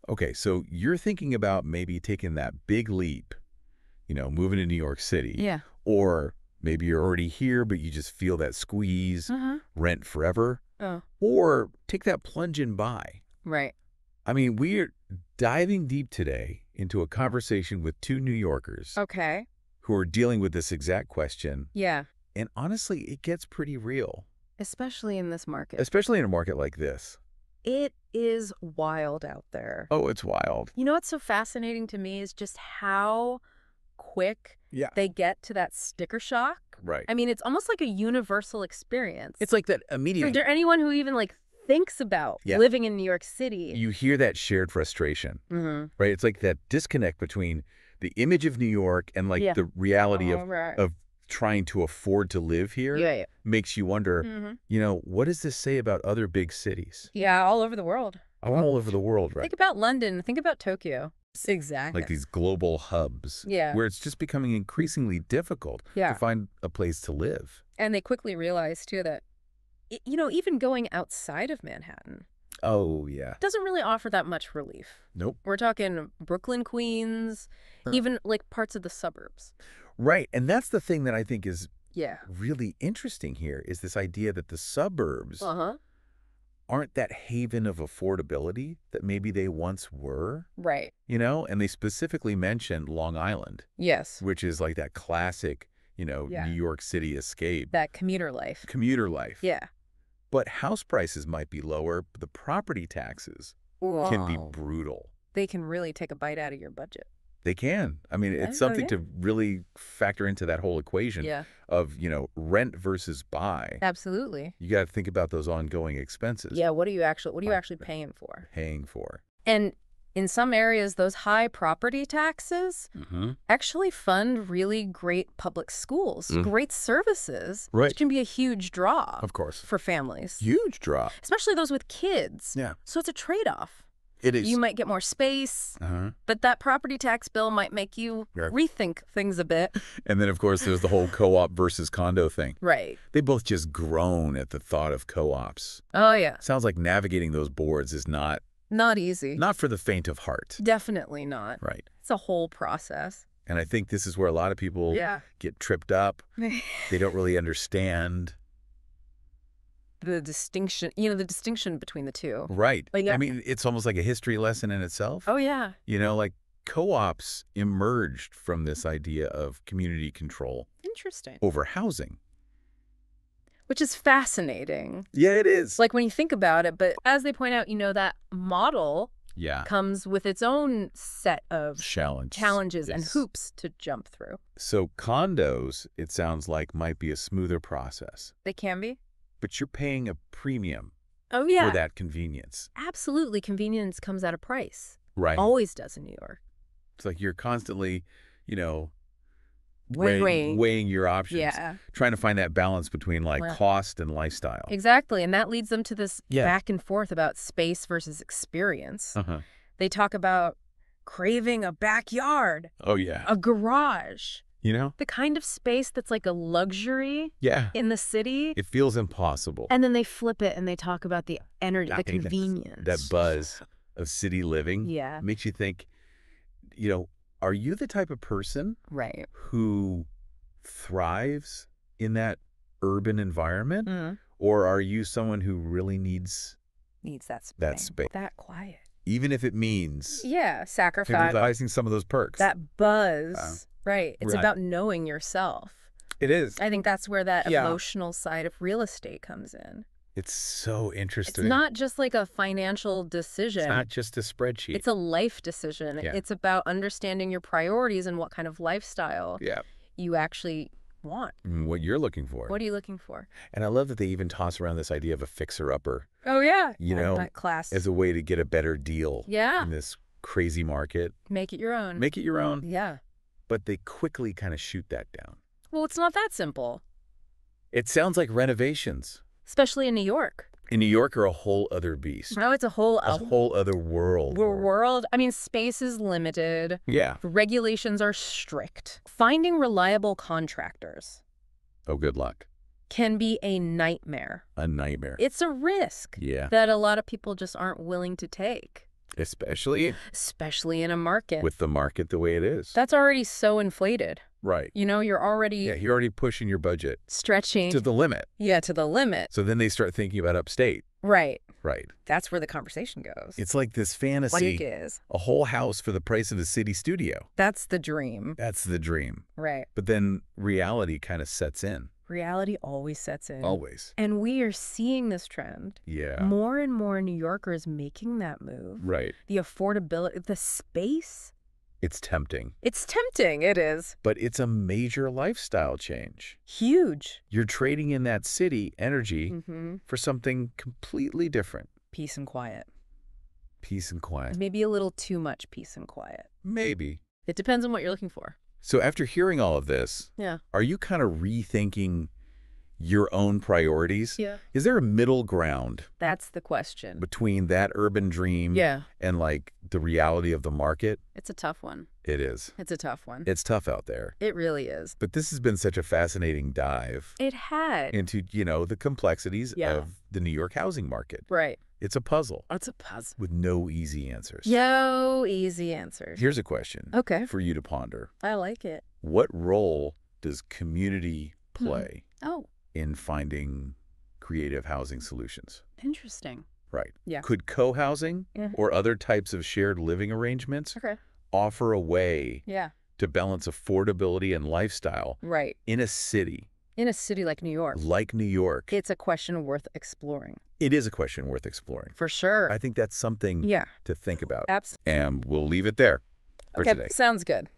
Okay, so you're thinking about maybe taking that big leap, moving to New York City. Yeah. Or maybe you're already here, but you just feel that squeeze, rent forever. Oh, Or take that plunge and buy. right. I mean, we're diving deep today into a conversation with two New Yorkers Okay. who are dealing with this exact question. Yeah. And honestly, it gets pretty real, Especially in this market. especially in a market like this. It is wild out there. Oh, it's wild. You know what's so fascinating to me is just how quick Yeah. they get to that sticker shock. Right. I mean, it's almost like a universal experience. It's like that For immediate. anyone who even thinks about Yeah. living in New York City. You hear that shared frustration, right? It's like that disconnect between the image of New York and Yeah. the reality Right. of trying to afford to live here. Yeah. Makes you wonder, what does this say about other big cities? Yeah, all over the world. All over the world, right? Think about London. Think about Tokyo. Exactly. Like these global hubs. Yeah. Where it's just becoming increasingly difficult to find a place to live. And they quickly realized, too, that, even going outside of Manhattan Oh, yeah. doesn't really offer that much relief. Nope. We're talking Brooklyn, Queens, even parts of the suburbs. Right. And that's the thing that I think is Yeah. really interesting here is this idea that the suburbs aren't that haven of affordability that maybe they once were, Right. and they specifically mentioned Long Island, Yes. which is like that classic, New York City escape. That commuter life. Commuter life. Yeah. But house prices might be lower, but the property taxes can be Wow. brutal. They can really take a bite out of your budget. They can. I mean, it's Oh, something yeah. to really factor into that whole equation Yeah. of, rent versus buy. Absolutely. You got to think about those ongoing expenses. Yeah. What are you actually paying for? Paying for. And in some areas, those high property taxes actually fund really great public schools, great services, Right. which can be a huge draw Of course. for families, Huge drop. especially those with kids. Yeah. So it's a trade-off. It is. You might get more space, Uh-huh. but that property tax bill might make you Yeah. rethink things a bit. And then, of course, there's the whole co-op versus condo thing. Right. They both just groan at the thought of co-ops. Oh, yeah. Sounds like navigating those boards is not Easy. not for the faint of heart. Definitely not. Right. It's a whole process. And I think this is where a lot of people get tripped up. They don't really understand. The distinction between the two. Right. Like, I mean, it's almost like a history lesson in itself. Oh, yeah. Like co-ops emerged from this idea of community control Interesting. over housing. Which is fascinating. Yeah, it is. Like when you think about it, but as they point out, that model comes with its own set of challenges and hoops to jump through. So condos, it sounds like, might be a smoother process. They can be. But you're paying a premium Oh, yeah. for that convenience. Absolutely. Convenience comes at a price. Right. Always does in New York. It's like you're constantly, Weighing. weighing your options. Yeah. Trying to find that balance between cost and lifestyle. Exactly. And that leads them to this Yeah. back and forth about space versus experience. Uh-huh. They talk about craving a backyard, Oh, yeah. a garage, The kind of space that's like a luxury Yeah. in the city. It feels impossible. And then they flip it and they talk about the energy, the convenience. That buzz of city living Yeah. makes you think, are you the type of person Right. who thrives in that urban environment? Mm. Or are you someone who really needs That space. that space? That quiet. Even if it means Yeah. Sacrifice. sacrificing some of those perks. That buzz. Right. It's Right. about knowing yourself. It is. I think that's where that Yeah. emotional side of real estate comes in. It's so It's interesting. not just like a financial decision. It's not just a spreadsheet. It's a life decision. Yeah. It's about understanding your priorities and what kind of lifestyle Yeah. you actually want. And what you're looking for. What are you looking for? And I love that they even toss around this idea of a fixer-upper, Oh, yeah. that class. as a way to get a better deal Yeah. in this crazy market. Make it your own. Make it your own. Yeah. But they quickly kind of shoot that down. Well, it's not that simple, It sounds like renovations especially in New York. in New York are a whole other beast. No, it's a whole other world. world. I mean, space is limited. Yeah. Regulations are strict. Finding reliable contractors Oh, good luck. can be a nightmare. A nightmare. It's a risk Yeah. that a lot of people just aren't willing to take. Especially in a market. With the market the way it is. That's already so inflated. Right. You're already... Yeah, you're already pushing your budget. Stretching. To the limit. Yeah, to the limit. So then they start thinking about upstate. Right. Right. That's where the conversation goes. It's like this fantasy. A whole house for the price of a city studio. That's the dream. That's the dream. Right. But then reality kind of sets in. Reality always sets in. Always. And we are seeing this trend. Yeah. More and more New Yorkers making that move. Right. The affordability, the space. It's tempting. It's tempting, it is. But it's a major lifestyle change. Huge. You're trading in that city energy for something completely different. Peace and quiet. Peace and quiet. Maybe a little too much peace and quiet. Maybe. It depends on what you're looking for. So after hearing all of this, are you kind of rethinking your own priorities? Yeah. Is there a middle ground? That's the question. Between that urban dream and like the reality of the market? It's a tough one. It is. It's a tough one. It's tough out there. It really is. But this has been such a fascinating dive. It had. Into, the complexities of the New York housing market. Right. It's a puzzle. It's a puzzle. With no easy answers. No easy answers. Here's a question. Okay. For you to ponder. I like it. What role does community play Oh. in finding creative housing solutions? Interesting. Right. Yeah. Could co-housing or other types of shared living arrangements offer a way to balance affordability and lifestyle in a city? In a city like New York. Like New York. It's a question worth exploring. It is a question worth exploring. For sure. I think that's something to think about. Absolutely. And we'll leave it there for today. Sounds good.